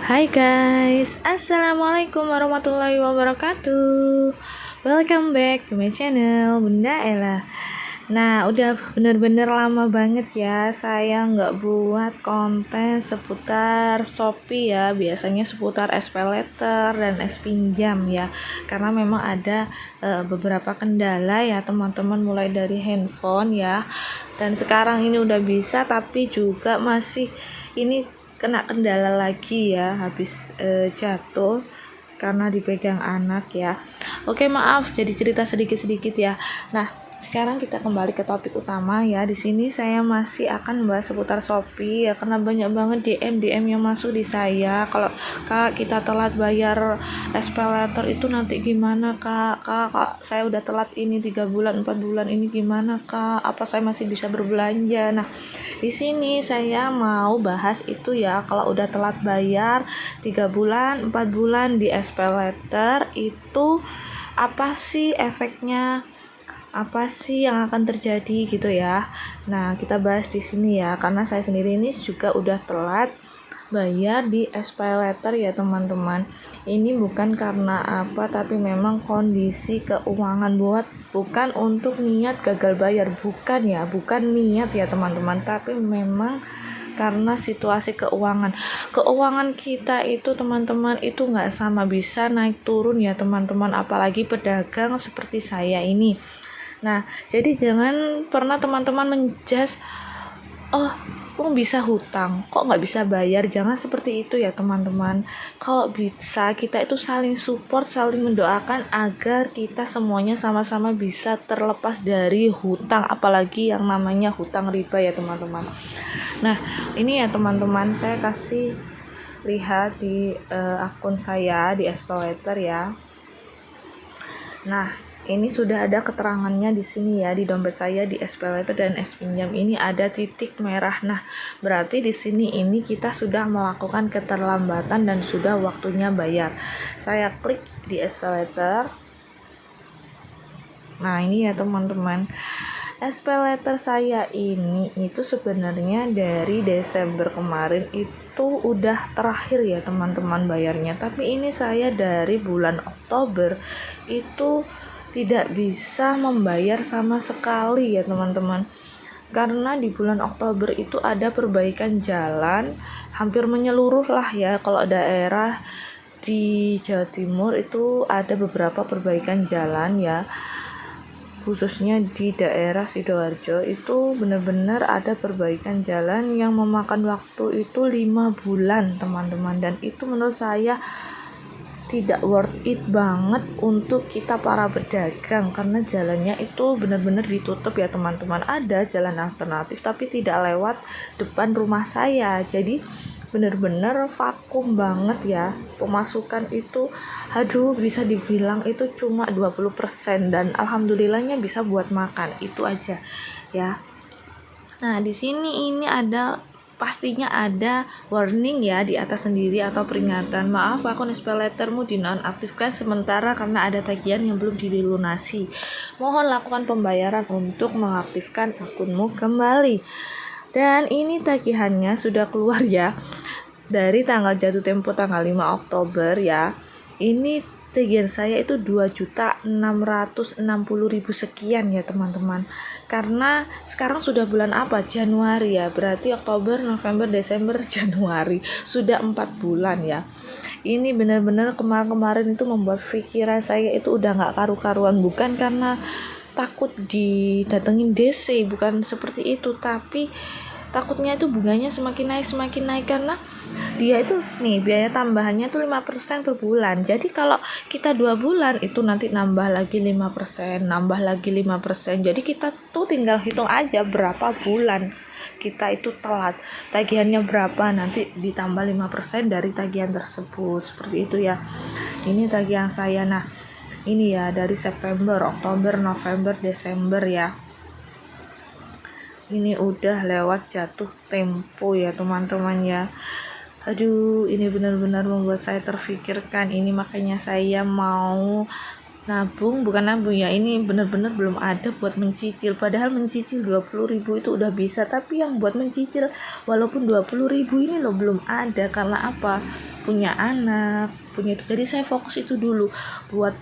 Hai guys, assalamualaikum warahmatullahi wabarakatuh. Welcome back to my channel Bunda Ella. Nah, udah bener-bener lama banget ya saya nggak buat konten seputar Shopee ya. Biasanya seputar SPay Later dan es pinjam ya. Karena memang ada beberapa kendala ya teman-teman, mulai dari handphone ya. Dan sekarang ini udah bisa, tapi juga masih ini kena kendala lagi ya, habis jatuh karena dipegang anak ya. Oke, maaf jadi cerita sedikit-sedikit ya. Nah, sekarang kita kembali ke topik utama ya. Di sini saya masih akan membahas seputar Shopee ya, karena banyak banget DM yang masuk di saya. Kalau Kak, kita telat bayar SPay Later itu nanti gimana Kak? Kak, saya udah telat ini 3 bulan 4 bulan ini gimana Kak? Apa saya masih bisa berbelanja? Nah, di sini saya mau bahas itu ya. Kalau udah telat bayar 3 bulan 4 bulan di SPay Later itu apa sih efeknya? Apa sih yang akan terjadi gitu ya. Nah, kita bahas di sini ya, karena saya sendiri ini juga udah telat bayar di SPay Later ya teman-teman. Ini bukan karena apa, tapi memang kondisi keuangan, bukan untuk niat gagal bayar, bukan niat ya teman-teman, tapi memang karena situasi keuangan kita itu teman-teman itu nggak sama, bisa naik turun ya teman-teman, apalagi pedagang seperti saya ini. Nah, jadi jangan pernah teman-teman menjudge, kok bisa hutang, kok nggak bisa bayar. Jangan seperti itu ya teman-teman. Kalau bisa kita itu saling support, saling mendoakan agar kita semuanya sama-sama bisa terlepas dari hutang, apalagi yang namanya hutang riba ya teman-teman. Nah, ini ya teman-teman, saya kasih lihat di akun saya di SPay Later ya. Nah, ini sudah ada keterangannya di sini ya, di dompet saya di SPay Later dan es pinjam ini ada titik merah. Nah, berarti di sini ini kita sudah melakukan keterlambatan dan sudah waktunya bayar. Saya klik di SPay Later. Nah, ini ya teman-teman. SPay Later saya ini itu sebenarnya dari Desember kemarin itu udah terakhir ya teman-teman bayarnya. Tapi ini saya dari bulan Oktober itu tidak bisa membayar sama sekali ya teman-teman, karena di bulan Oktober itu ada perbaikan jalan hampir menyeluruh lah ya. Kalau daerah di Jawa Timur itu ada beberapa perbaikan jalan ya, khususnya di daerah Sidoarjo itu benar-benar ada perbaikan jalan yang memakan waktu itu 5 bulan teman-teman, dan itu menurut saya tidak worth it banget untuk kita para pedagang, karena jalannya itu benar-benar ditutup ya teman-teman. Ada jalan alternatif tapi tidak lewat depan rumah saya, jadi benar-benar vakum banget ya. Pemasukan itu bisa dibilang itu cuma 20%, dan alhamdulillahnya bisa buat makan, itu aja ya. Nah, di sini ini pastinya ada warning ya di atas sendiri atau peringatan, maaf akun SPay Latermu dinonaktifkan sementara karena ada tagihan yang belum dilunasi. Mohon lakukan pembayaran untuk mengaktifkan akunmu kembali. Dan ini tagihannya sudah keluar ya, dari tanggal jatuh tempo tanggal 5 Oktober ya. Ini tagihan saya itu 2.660.000 sekian ya teman-teman. Karena sekarang sudah bulan apa? Januari ya. Berarti Oktober, November, Desember, Januari. Sudah 4 bulan ya. Ini benar-benar kemarin itu membuat pikiran saya itu udah gak karu-karuan. Bukan karena takut didatengin DC, bukan seperti itu, tapi takutnya itu bunganya semakin naik karena dia itu nih biaya tambahannya tuh 5% per bulan. Jadi kalau kita 2 bulan itu nanti nambah lagi 5%. Jadi kita tuh tinggal hitung aja berapa bulan kita itu telat, tagihannya berapa, nanti ditambah 5% dari tagihan tersebut. Seperti itu ya. Ini tagihan saya. Nah, ini ya dari September, Oktober, November, Desember ya. Ini udah lewat jatuh tempo ya teman-teman ya. Ini benar-benar membuat saya terfikirkan. Ini makanya saya mau bukan nabung ya, ini benar-benar belum ada buat mencicil. Padahal mencicil 20.000 itu udah bisa, tapi yang buat mencicil walaupun 20.000 ini loh belum ada. Karena apa? punya anak, punya itu. Jadi saya fokus itu dulu, buat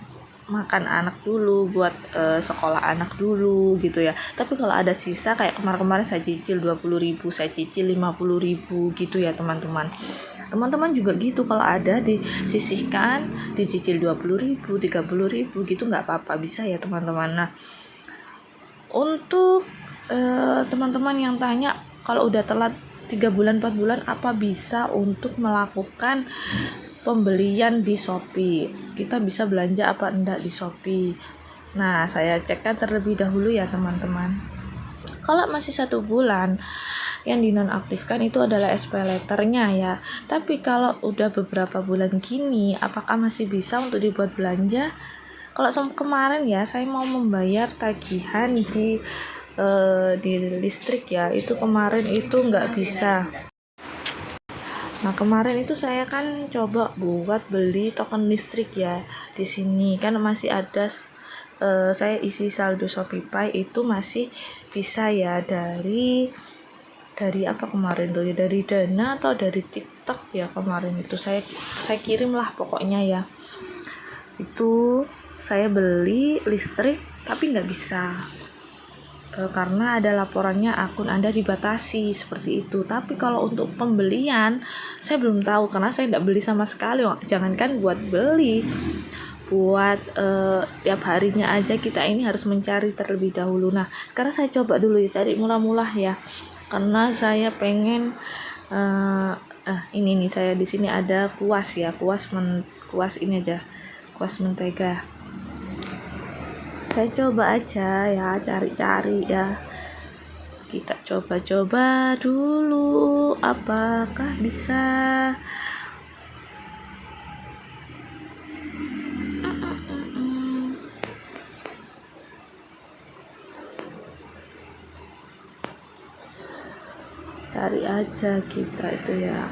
makan anak dulu, buat sekolah anak dulu gitu ya. Tapi kalau ada sisa kayak kemarin-kemarin saya cicil 20.000, saya cicil 50.000 gitu ya teman-teman. Teman-teman juga gitu, kalau ada disisihkan, dicicil 20.000, 30.000 gitu nggak apa-apa, bisa ya teman-teman. Nah, untuk teman-teman yang tanya kalau udah telat 3 bulan 4 bulan apa bisa untuk melakukan pembelian di Shopee, kita bisa belanja apa enggak di Shopee. Nah, saya cekkan terlebih dahulu ya teman-teman. Kalau masih 1 bulan, yang dinonaktifkan itu adalah SP letternya ya. Tapi kalau udah beberapa bulan gini, apakah masih bisa untuk dibuat belanja? Kalau kemarin ya, saya mau membayar tagihan di listrik ya, itu kemarin itu nggak bisa. Nah, kemarin itu saya kan coba buat beli token listrik ya. Di sini kan masih ada, saya isi saldo Shopee itu masih bisa ya, dari apa kemarin tuh ya, dari Dana atau dari TikTok ya, kemarin itu saya kirim lah pokoknya ya. Itu saya beli listrik tapi nggak bisa, karena ada laporannya akun Anda dibatasi seperti itu. Tapi kalau untuk pembelian saya belum tahu, karena saya tidak beli sama sekali. Jangankan buat beli, buat tiap harinya aja kita ini harus mencari terlebih dahulu. Nah, sekarang saya coba dulu ya, cari murah-murah ya, karena saya pengen ini nih, saya di sini ada kuas ya, kuas ini aja, kuas mentega. Saya coba aja ya, cari-cari ya, kita coba-coba dulu apakah bisa. Cari aja kita itu ya.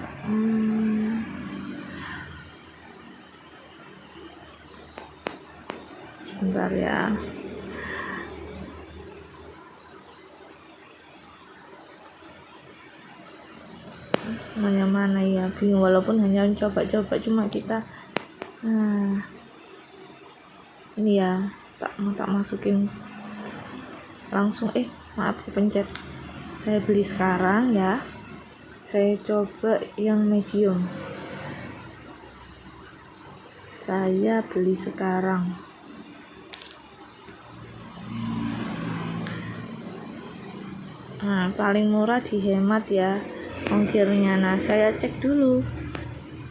Bentar ya. Mana ya, bingung, walaupun hanya coba-coba, cuma kita ini ya, tak masukin langsung, maaf kepencet. Saya beli sekarang ya, saya coba yang medium, saya beli sekarang. Nah, paling murah dihemat ya ongkirnya. Nah, saya cek dulu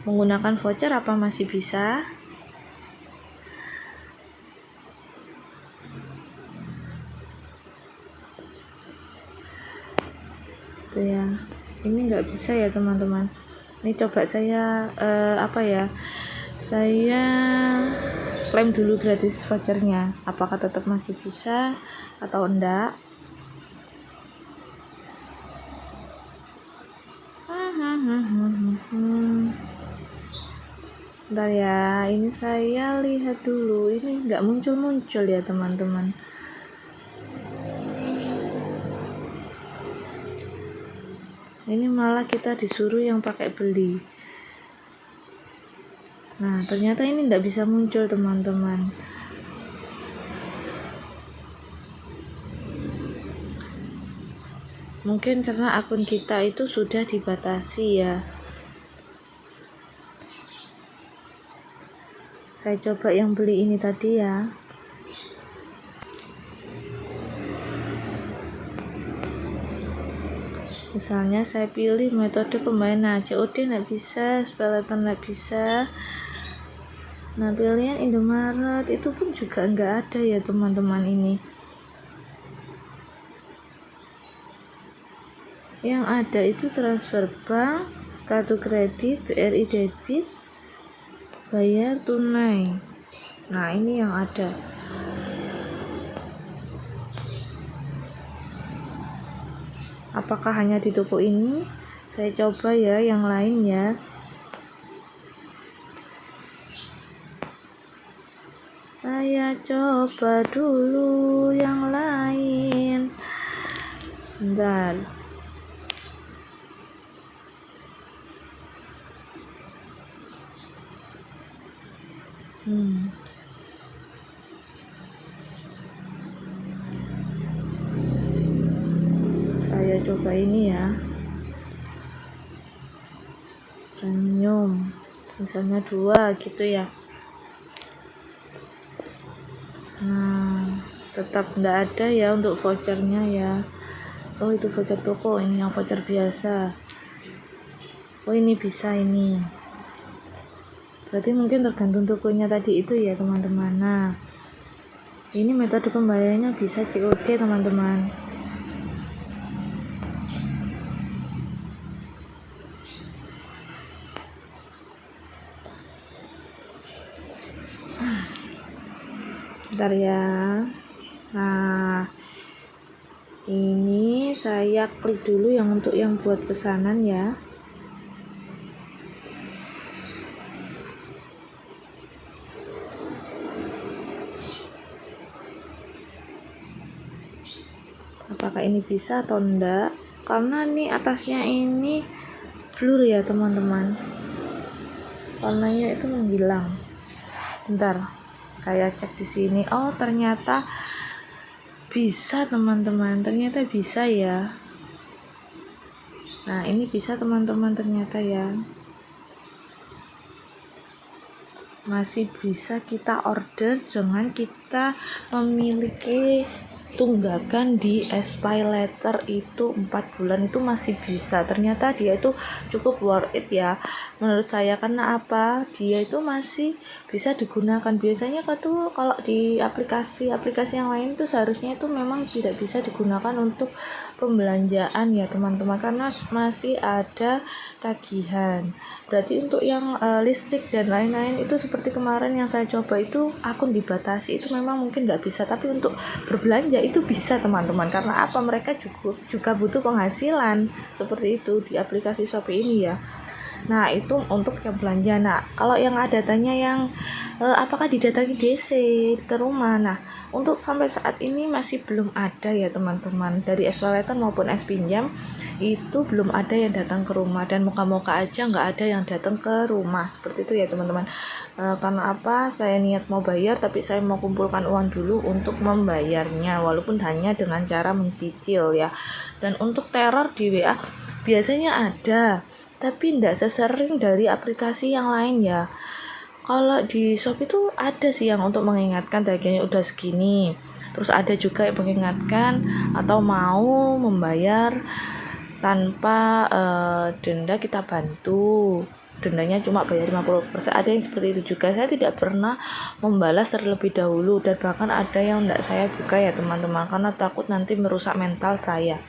menggunakan voucher apa masih bisa. Tuh ya, ini nggak bisa ya teman-teman. Ini coba saya saya klaim dulu gratis vouchernya, apakah tetap masih bisa atau enggak. Bentar ya, ini saya lihat dulu, ini nggak muncul ya teman-teman. Ini malah kita disuruh yang pakai beli. Nah, ternyata ini nggak bisa muncul teman-teman. Mungkin karena akun kita itu sudah dibatasi ya. Saya coba yang beli ini tadi ya. Misalnya saya pilih metode pembayaran, COD nggak bisa, SPayLater nggak bisa. Nah, pilihan Indomaret itu pun juga nggak ada ya teman-teman ini. Yang ada itu transfer bank, kartu kredit, BRI debit, bayar tunai. Nah, ini yang ada. Apakah hanya di toko ini? Saya coba ya yang lain ya. Saya coba dulu yang lain. Bentar. Saya coba ini ya, premium misalnya 2 gitu ya. Nah, tetap enggak ada ya untuk vouchernya ya. Oh, itu voucher toko, ini yang voucher biasa. Oh, ini bisa ini. Berarti mungkin tergantung tokonya tadi itu ya teman-teman. Nah, ini metode pembayarannya bisa COD teman-teman. Bentar ya. Nah, ini saya klik dulu yang untuk yang buat pesanan ya. Apakah ini bisa atau enggak? Karena nih atasnya ini blur ya teman-teman, warnanya itu menghilang. Bentar, saya cek di sini. Oh, ternyata bisa teman-teman, ternyata bisa ya. Nah, ini bisa teman-teman, ternyata ya, masih bisa kita order dengan kita memiliki tunggakan di SPayLater itu 4 bulan, itu masih bisa. Ternyata dia itu cukup worth it ya menurut saya. Karena apa? Dia itu masih bisa digunakan. Biasanya kalau di aplikasi yang lain itu seharusnya itu memang tidak bisa digunakan untuk pembelanjaan ya teman-teman, karena masih ada tagihan. Berarti untuk yang listrik dan lain-lain itu seperti kemarin yang saya coba itu akun dibatasi, itu memang mungkin nggak bisa. Tapi untuk berbelanja itu bisa teman-teman, karena apa, mereka juga butuh penghasilan seperti itu di aplikasi Shopee ini ya. Nah, itu untuk yang belanja. Nah, kalau yang ada tanya yang apakah didatangi DC ke rumah, nah untuk sampai saat ini masih belum ada ya teman-teman. Dari SPayLater maupun Pinjam itu belum ada yang datang ke rumah, dan moga-moga aja nggak ada yang datang ke rumah seperti itu ya teman-teman. Karena apa, saya niat mau bayar, tapi saya mau kumpulkan uang dulu untuk membayarnya, walaupun hanya dengan cara mencicil ya. Dan untuk teror di WA biasanya ada, tapi tidak sesering dari aplikasi yang lain ya. Kalau di Shopee itu ada sih yang untuk mengingatkan tagihannya udah segini, terus ada juga yang mengingatkan atau mau membayar tanpa denda kita bantu, dendanya cuma bayar 50%, ada yang seperti itu juga. Saya tidak pernah membalas terlebih dahulu, dan bahkan ada yang tidak saya buka ya teman-teman, karena takut nanti merusak mental saya.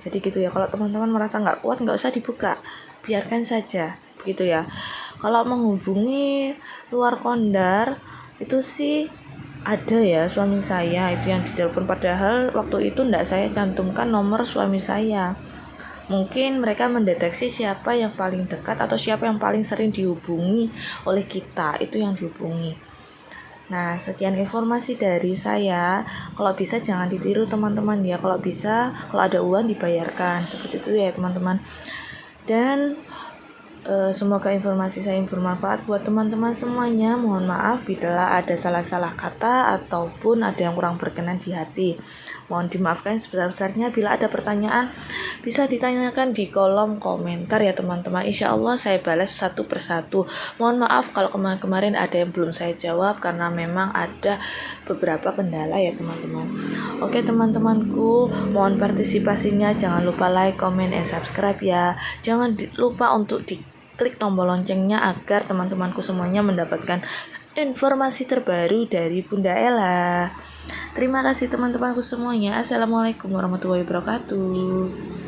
Jadi gitu ya, kalau teman-teman merasa nggak kuat nggak usah dibuka, biarkan saja begitu ya. Kalau menghubungi luar Kondar itu sih ada ya suami saya itu yang ditelepon, padahal waktu itu ndak saya cantumkan nomor suami saya. Mungkin mereka mendeteksi siapa yang paling dekat atau siapa yang paling sering dihubungi oleh kita, itu yang dihubungi. Nah, sekian informasi dari saya. Kalau bisa jangan ditiru teman-teman ya. Kalau bisa, kalau ada uang dibayarkan, seperti itu ya teman-teman. Dan semoga informasi saya bermanfaat buat teman-teman semuanya. Mohon maaf bila ada salah-salah kata ataupun ada yang kurang berkenan di hati. Mohon dimaafkan sebesar-besarnya. Bila ada pertanyaan bisa ditanyakan di kolom komentar ya teman-teman. Insya Allah saya balas satu persatu. Mohon maaf kalau kemarin ada yang belum saya jawab, karena memang ada beberapa kendala ya teman-teman. Oke teman-temanku, mohon partisipasinya. Jangan lupa like, comment, and subscribe ya. Jangan lupa untuk diklik tombol loncengnya agar teman-temanku semuanya mendapatkan informasi terbaru dari Bunda Ella. Terima kasih teman-temanku semuanya. Assalamualaikum warahmatullahi wabarakatuh.